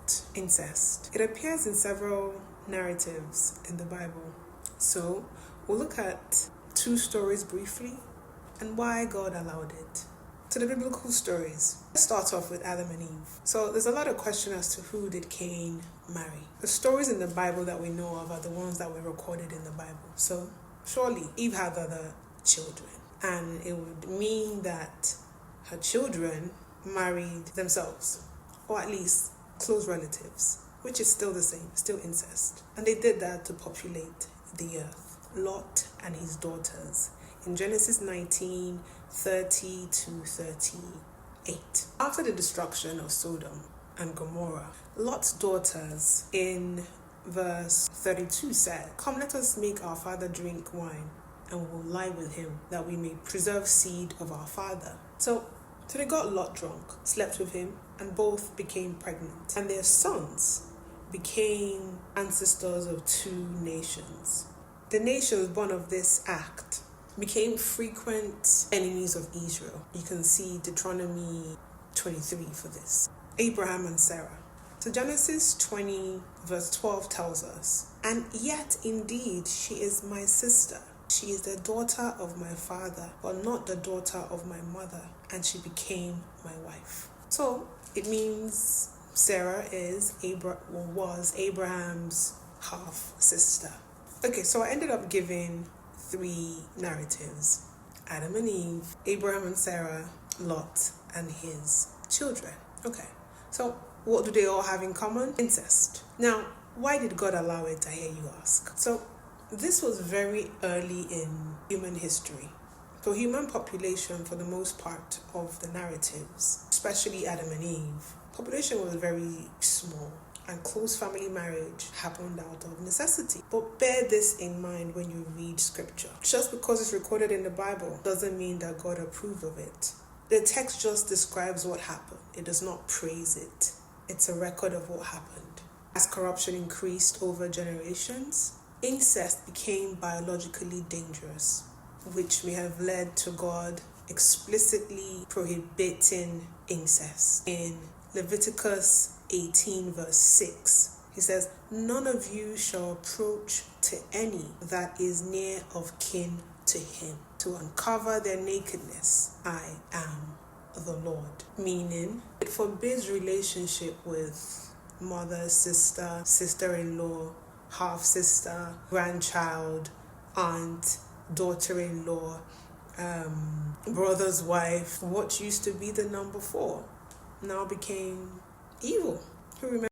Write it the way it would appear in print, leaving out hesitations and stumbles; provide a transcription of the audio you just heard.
about incest. It appears in several narratives in the Bible. So we'll look at 2 stories briefly and why God allowed it. To the biblical stories. Let's start off with Adam and Eve. So there's a lot of question as to who did Cain marry. The stories in the Bible that we know of are the ones that were recorded in the Bible. So surely Eve had other children, and it would mean that her children married themselves, or at least close relatives, which is still the same, still incest. And they did that to populate the earth. Lot and his daughters in Genesis 19:30 to 38. After the destruction of Sodom and Gomorrah, Lot's daughters in verse 32 said, "Come, let us make our father drink wine, and we will lie with him, that we may preserve seed of our father." So they got Lot drunk, slept with him, and both became pregnant. And their sons became ancestors of 2 nations. The nations born of this act became frequent enemies of Israel. You can see Deuteronomy 23 for this. Abraham and Sarah. So Genesis 20 verse 12 tells us, "And yet indeed she is my sister. She is the daughter of my father, but not the daughter of my mother, and she became my wife." So it means Sarah was Abraham's half sister. Okay, so I ended up giving 3 narratives: Adam and Eve, Abraham and Sarah, Lot and his children. Okay, so what do they all have in common? Incest. Now, why did God allow it, I hear you ask? So this was very early in human history. So human population, for the most part of the narratives, especially Adam and Eve, population was very small, and close family marriage happened out of necessity. But bear this in mind when you read scripture. Just because it's recorded in the Bible doesn't mean that God approved of it. The text just describes what happened. It does not praise it. It's a record of what happened. As corruption increased over generations, incest became biologically dangerous, which may have led to God explicitly prohibiting incest. In Leviticus 18 verse 6, he says, "None of you shall approach to any that is near of kin to him, to uncover their nakedness. I am the Lord." Meaning, it forbids relationship with mother, sister, sister-in-law, half-sister, grandchild, aunt, daughter-in-law, brother's wife. What used to be the number 4 now became evil. Who remembers